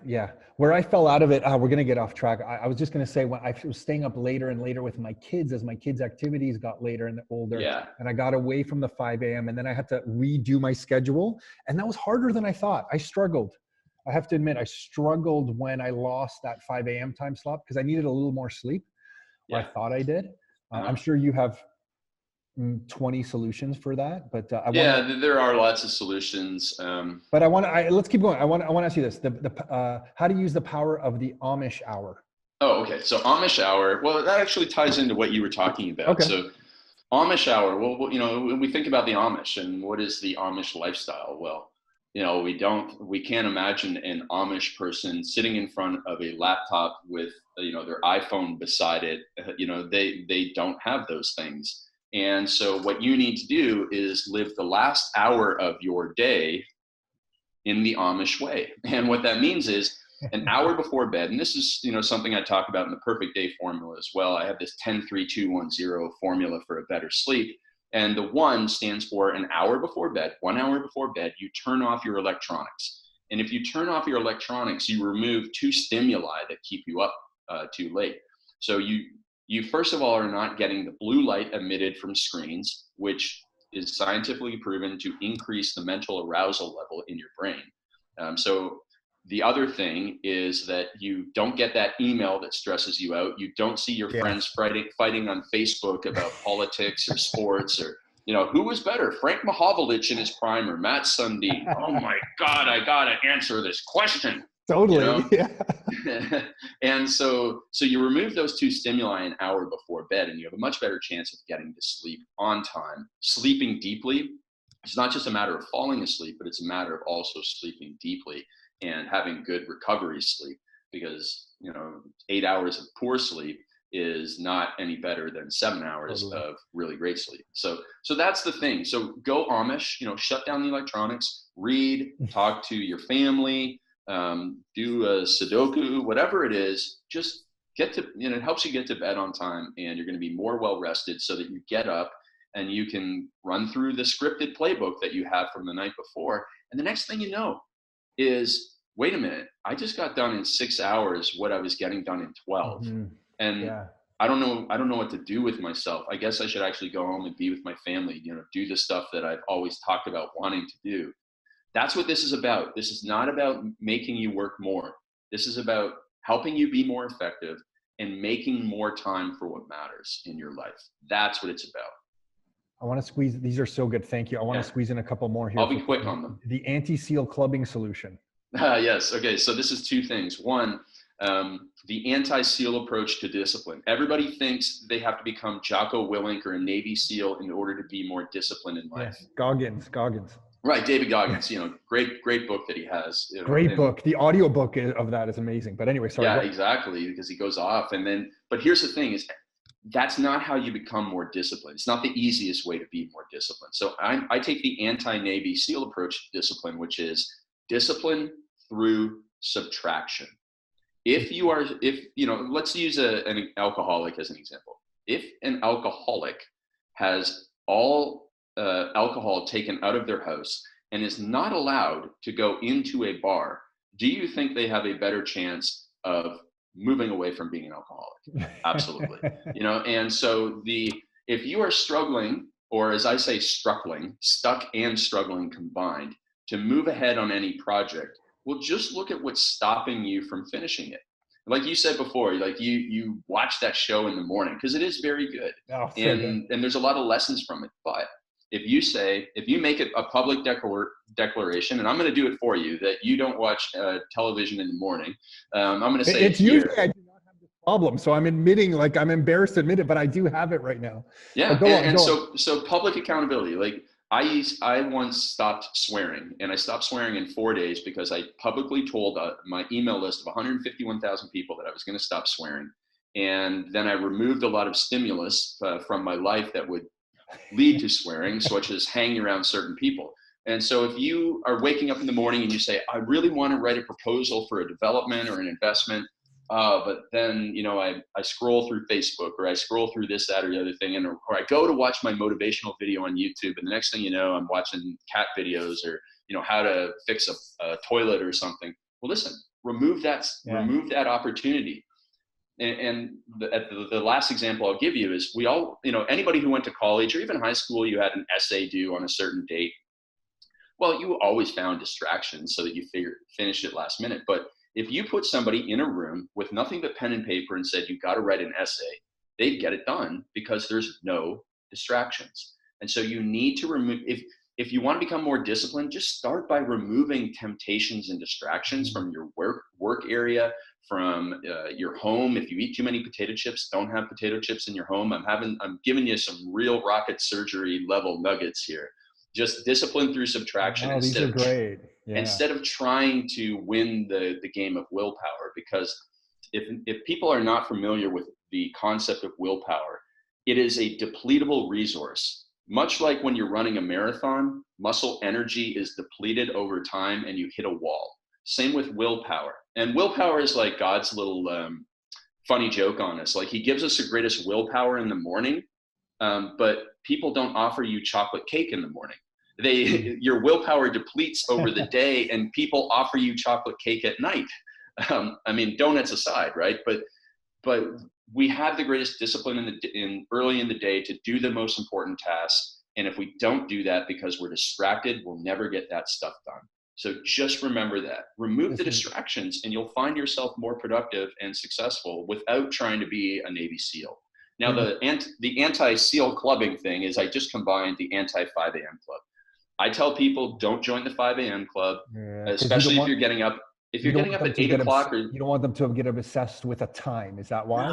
Yeah, where I fell out of it, we're going to get off track. I was just going to say, when I was staying up later and later with my kids, as my kids' activities got later and older, Yeah. and I got away from the 5 a.m. and then I had to redo my schedule. And that was harder than I thought. I struggled. I have to admit, I struggled when I lost that 5 a.m. time slot because I needed a little more sleep, or I Yeah. thought I did. I'm Uh-huh. sure you have 20 solutions for that, but I want to. Yeah, there are lots of solutions. But let's keep going. I want to ask you this: how to use the power of the Amish hour. Oh, okay. So Amish hour, well, that actually ties into what you were talking about. Okay. So Amish hour, well, when we think about the Amish and what is the Amish lifestyle? Well, we can't imagine an Amish person sitting in front of a laptop with, their iPhone beside it. They don't have those things. And so what you need to do is live the last hour of your day in the Amish way. And what that means is an hour before bed, and this is, something I talk about in the perfect day formula as well. I have this 10-3-2-1-0 formula for a better sleep. And the 1 stands for an hour before bed. 1 hour before bed, you turn off your electronics. And if you turn off your electronics, you remove 2 stimuli that keep you up too late. So you first of all are not getting the blue light emitted from screens, which is scientifically proven to increase the mental arousal level in your brain. So the other thing is that you don't get that email that stresses you out. You don't see your friends fighting on Facebook about politics or sports, or, who was better, Frank Mahovlich in his prime or Matt Sundin? Oh my God, I got to answer this question. Totally. Yeah. And so you remove those 2 stimuli an hour before bed, and you have a much better chance of getting to sleep on time. Sleeping deeply, it's not just a matter of falling asleep, but it's a matter of also sleeping deeply and having good recovery sleep, because 8 hours of poor sleep is not any better than 7 hours Totally. of really great sleep. So that's the thing. So go Amish, shut down the electronics, read, talk to your family, do a Sudoku, whatever it is, just it helps you get to bed on time, and you're going to be more well rested so that you get up and you can run through the scripted playbook that you have from the night before. And the next thing you know is, wait a minute, I just got done in 6 hours what I was getting done in 12. Mm-hmm. And Yeah. I don't know what to do with myself. I guess I should actually go home and be with my family, do the stuff that I've always talked about wanting to do. That's what this is about. This is not about making you work more. This is about helping you be more effective and making more time for what matters in your life. That's what it's about. I want to squeeze, these are so good. Thank you. I want to squeeze in a couple more here. I'll be quick on them. The anti-seal clubbing solution. Yes. Okay. So this is two things. One, the anti-SEAL approach to discipline. Everybody thinks they have to become Jocko Willink or a Navy SEAL in order to be more disciplined in life. Yes. Goggins. Right. David Goggins, great book that he has. Great book. The audio book of that is amazing. But anyway, sorry. Yeah, exactly. Because he goes off but here's the thing is, that's not how you become more disciplined. It's not the easiest way to be more disciplined. So I take the anti-Navy SEAL approach to discipline, which is discipline through subtraction. Let's use an alcoholic as an example. If an alcoholic has all alcohol taken out of their house and is not allowed to go into a bar, do you think they have a better chance of moving away from being an alcoholic? Absolutely. And so if you are struggling, or as I say, stuck and struggling combined, to move ahead on any project, well, just look at what's stopping you from finishing it. Like you said before, like you watch that show in the morning because it is very good. Oh, so and there's a lot of lessons from it. But if you make it a public declaration, and I'm going to do it for you, that you don't watch television in the morning, I'm going to say it's usually I do not have this problem, so I'm admitting, like, I'm embarrassed to admit it, but I do have it right now. Yeah, so public accountability. Like I once stopped swearing, and I stopped swearing in 4 days because I publicly told my email list of 151,000 people that I was going to stop swearing, and then I removed a lot of stimulus from my life that would lead to swearing, such as hanging around certain people. And so if you are waking up in the morning and you say, I really want to write a proposal for a development or an investment, but then, I scroll through Facebook, or I scroll through this, that, or the other thing, or I go to watch my motivational video on YouTube, and the next thing you know, I'm watching cat videos, or, how to fix a toilet or something. Well, listen, remove that opportunity. And the last example I'll give you is we all, anybody who went to college or even high school, you had an essay due on a certain date. Well, you always found distractions so that you finished it last minute. But if you put somebody in a room with nothing but pen and paper and said, you got to write an essay, they'd get it done because there's no distractions. And so you need to remove, if you want to become more disciplined, just start by removing temptations and distractions from your work area, from your home. If you eat too many potato chips, don't have potato chips in your home. I'm giving you some real rocket surgery level nuggets here. Just discipline through subtraction. Oh, these are great. Yeah. Instead of trying to win the game of willpower. Because if people are not familiar with the concept of willpower, it is a depletable resource. Much like when you're running a marathon, muscle energy is depleted over time and you hit a wall. Same with willpower. And willpower is like God's little funny joke on us. Like, he gives us the greatest willpower in the morning, but people don't offer you chocolate cake in the morning. Your willpower depletes over the day, and people offer you chocolate cake at night. Donuts aside, right? But we have the greatest discipline early in the day to do the most important tasks. And if we don't do that because we're distracted, we'll never get that stuff done. So just remember that. Remove the distractions, and you'll find yourself more productive and successful without trying to be a Navy SEAL. Now, the anti-SEAL clubbing thing is I just combined the anti-5 a.m. club. I tell people, don't join the 5 a.m. club, especially if you're getting up. If you're getting up at 8 o'clock, or you don't want them to get obsessed with a time. Is that why?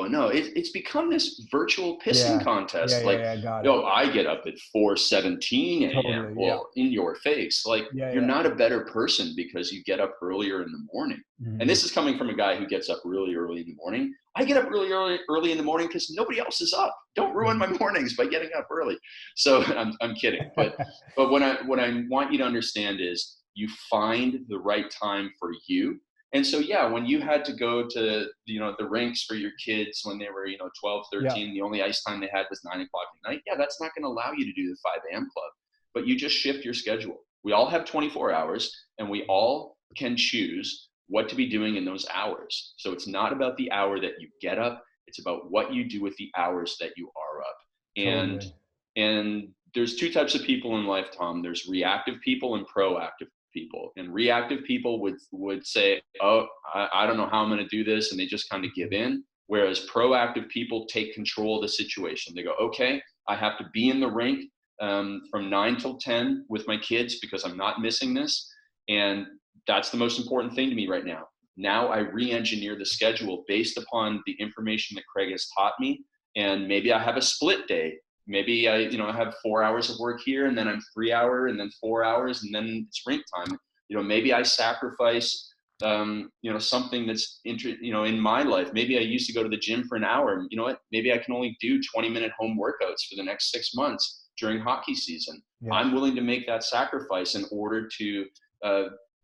No. It's become this virtual pissing contest. I get up at 4:17 a.m. Totally, well, in your face. Like, you're not a better person because you get up earlier in the morning. Mm-hmm. And this is coming from a guy who gets up really early in the morning. I get up really early in the morning because nobody else is up. Don't ruin my mornings by getting up early. So I'm kidding. But what I want you to understand is, you find the right time for you. And so, yeah, when you had to go to, the rinks for your kids when they were, 12, Yeah. 13, the only ice time they had was 9 o'clock at night. Yeah, that's not going to allow you to do the 5 a.m. club, but you just shift your schedule. We all have 24 hours and we all can choose what to be doing in those hours. So it's not about the hour that you get up. It's about what you do with the hours that you are up. Totally. And there's two types of people in life, Tom. There's reactive people and proactive people. And reactive people would say, oh, I don't know how I'm going to do this, and they just kind of give in. Whereas proactive people take control of the situation. They go, okay, I have to be in the rink from 9 till 10 with my kids because I'm not missing this. And that's the most important thing to me right now. Now I re-engineer the schedule based upon the information that Craig has taught me. And maybe I have a split day. Maybe I have 4 hours of work here, and then I'm 3 hours, and then 4 hours, and then it's rink time. Maybe I sacrifice, something that's in my life. Maybe I used to go to the gym for an hour. You know what? Maybe I can only do 20-minute home workouts for the next 6 months during hockey season. Yeah. I'm willing to make that sacrifice in order to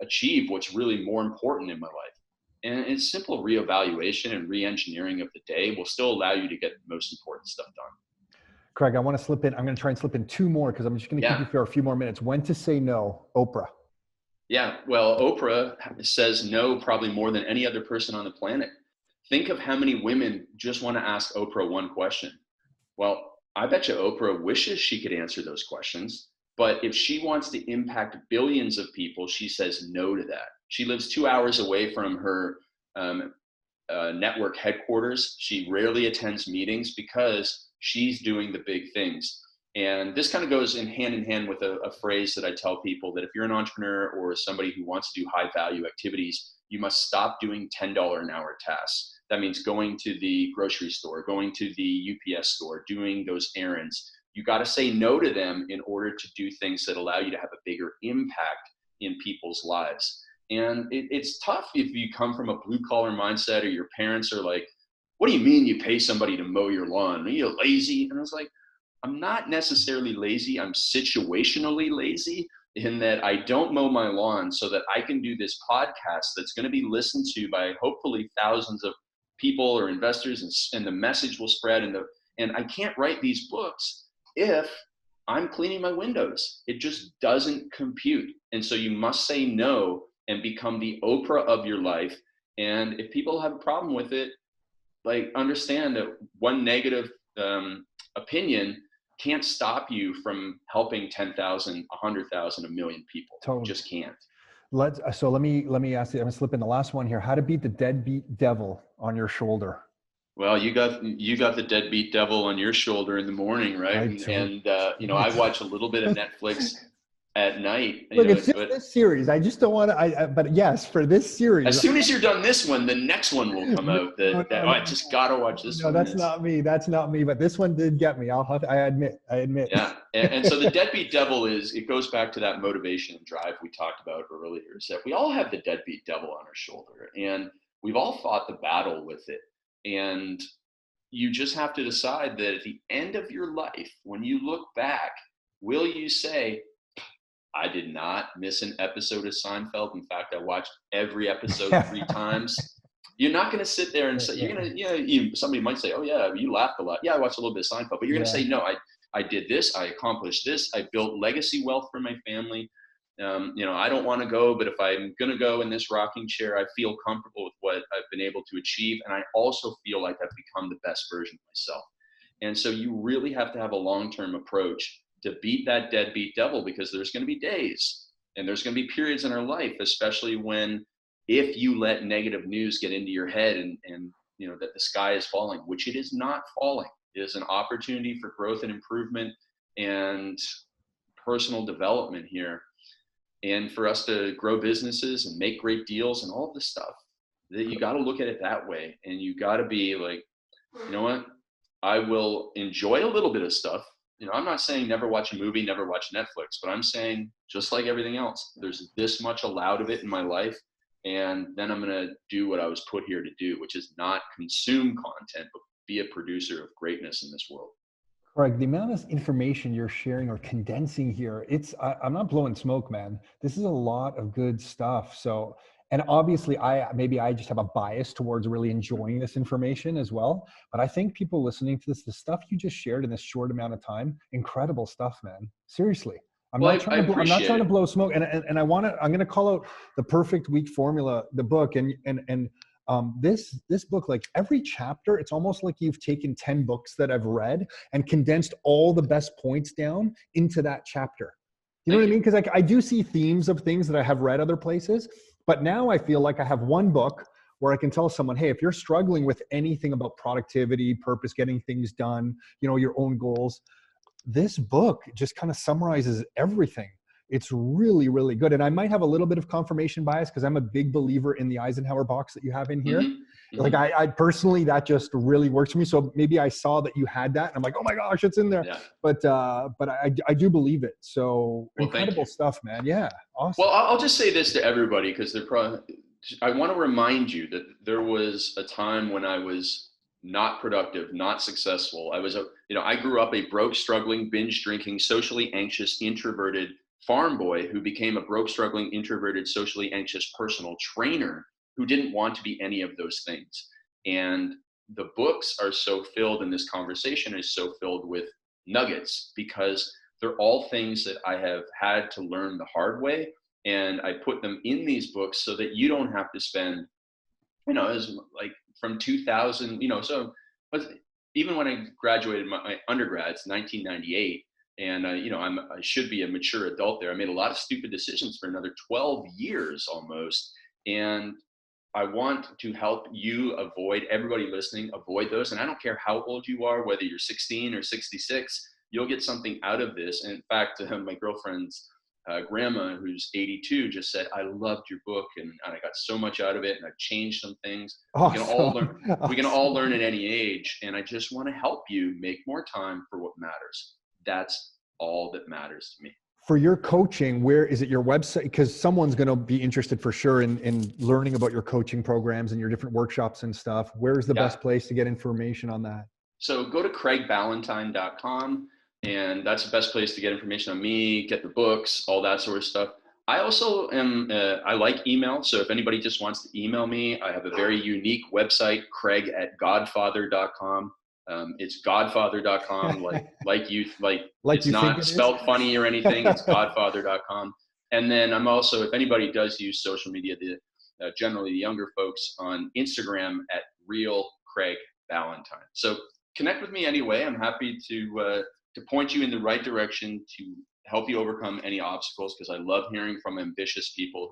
achieve what's really more important in my life. And it's simple reevaluation and re-engineering of the day will still allow you to get the most important stuff done. Craig, I want to slip in. I'm going to try and slip in 2 more because I'm just going to keep you for a few more minutes. When to say no, Oprah. Yeah, well, Oprah says no probably more than any other person on the planet. Think of how many women just want to ask Oprah one question. Well, I bet you Oprah wishes she could answer those questions. But if she wants to impact billions of people, she says no to that. She lives 2 hours away from her network headquarters. She rarely attends meetings because she's doing the big things. And this kind of goes in hand with a phrase that I tell people that if you're an entrepreneur or somebody who wants to do high value activities, you must stop doing $10 an hour tasks. That means going to the grocery store, going to the UPS store, doing those errands. You got to say no to them in order to do things that allow you to have a bigger impact in people's lives. And it's tough if you come from a blue collar mindset or your parents are like, what do you mean you pay somebody to mow your lawn? Are you lazy? And I was like, I'm not necessarily lazy. I'm situationally lazy in that I don't mow my lawn so that I can do this podcast that's going to be listened to by hopefully thousands of people or investors, and the message will spread. And I can't write these books if I'm cleaning my windows. It just doesn't compute. And so you must say no and become the Oprah of your life. And if people have a problem with it, like, understand that one negative opinion can't stop you from helping 10,000, 100,000, 1 million people. Totally. Just can't. So let me ask you, I'm gonna slip in the last one here. How to beat the deadbeat devil on your shoulder. Well, you got the deadbeat devil on your shoulder in the morning, right? And I watch a little bit of Netflix at night. Look, it's just this series. I just don't want to. But yes, for this series. As soon as you're done this one, the next one will come out. I just gotta watch this one. No, that's not me. That's not me. But this one did get me. I admit. Yeah, and so the deadbeat devil it goes back to that motivation and drive we talked about earlier. Is that we all have the deadbeat devil on our shoulder, and we've all fought the battle with it. And you just have to decide that at the end of your life, when you look back, will you say, I did not miss an episode of Seinfeld. In fact, I watched every episode 3 times. You're not going to sit there and say, you're going to, somebody might say, oh yeah, you laughed a lot. Yeah, I watched a little bit of Seinfeld, but you're going to say, no, I did this. I accomplished this. I built legacy wealth for my family. I don't want to go, but if I'm going to go in this rocking chair, I feel comfortable with what I've been able to achieve. And I also feel like I've become the best version of myself. And so you really have to have a long-term approach to beat that deadbeat devil, because there's going to be days and there's going to be periods in our life, especially if you let negative news get into your head and that the sky is falling, which it is not falling. It is an opportunity for growth and improvement and personal development here. And for us to grow businesses and make great deals and all of this stuff, that you got to look at it that way. And you got to be like, you know what? I will enjoy a little bit of stuff. I'm not saying never watch a movie, never watch Netflix, but I'm saying just like everything else, there's this much allowed of it in my life. And then I'm going to do what I was put here to do, which is not consume content, but be a producer of greatness in this world. Craig, the amount of information you're sharing or condensing here, I'm not blowing smoke, man. This is a lot of good stuff. So, and obviously maybe I just have a bias towards really enjoying this information as well. But I think people listening to this, the stuff you just shared in this short amount of time, incredible stuff, man. Seriously. Well, I I'm not appreciate trying to it. blow smoke. And I'm going to call out the Perfect Week Formula, the book, this book, like every chapter, it's almost like you've taken 10 books that I've read and condensed all the best points down into that chapter. You know what I mean? Because I do see themes of things that I have read other places, but now I feel like I have one book where I can tell someone, hey, if you're struggling with anything about productivity, purpose, getting things done, your own goals, this book just kind of summarizes everything. It's really, really good. And I might have a little bit of confirmation bias because I'm a big believer in the Eisenhower box that you have in here. Mm-hmm. Like I personally, that just really works for me. So maybe I saw that you had that and I'm like, oh my gosh, it's in there. Yeah. But I do believe it. So Well, incredible stuff, man. Yeah. Awesome. Well, I'll just say this to everybody, because I want to remind you that there was a time when I was not productive, not successful. I grew up a broke, struggling, binge drinking, socially anxious, introverted farm boy who became a broke, struggling, introverted, socially anxious personal trainer who didn't want to be any of those things. And the books are so filled, and this conversation is so filled with nuggets, because they're all things that I have had to learn the hard way. And I put them in these books so that you don't have to spend, as like from 2000, even when I graduated my undergrads, 1998, and I should be a mature adult there. I made a lot of stupid decisions for another 12 years almost, and I want to help you everybody listening, avoid those. And I don't care how old you are, whether you're 16 or 66, you'll get something out of this. And in fact, my girlfriend's grandma, who's 82, just said, I loved your book, and I got so much out of it, and I've changed some things. Awesome. We can all learn at any age. And I just want to help you make more time for what matters. That's all that matters to me. For your coaching, where is it, your website? Because someone's going to be interested for sure in learning about your coaching programs and your different workshops and stuff. Where's the best place to get information on that? So go to craigballantyne.com, and that's the best place to get information on me, get the books, all that sort of stuff. I also I like email. So if anybody just wants to email me, I have a very unique website, craig@godfather.com. It's godfather.com, it's not spelled funny or anything. It's godfather.com. And then I'm also, if anybody does use social media, generally the younger folks, on Instagram at real Craig Ballantyne. So connect with me anyway. I'm happy to point you in the right direction to help you overcome any obstacles, because I love hearing from ambitious people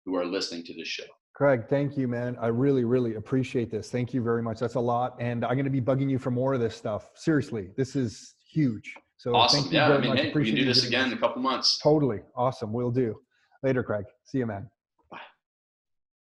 who are listening to this show. Craig, thank you, man. I really, really appreciate this. Thank you very much. That's a lot. And I'm going to be bugging you for more of this stuff. Seriously, this is huge. So awesome. Thank you very much. Hey, we can do this again in a couple months. Totally. Awesome. We'll do. Later, Craig. See you, man.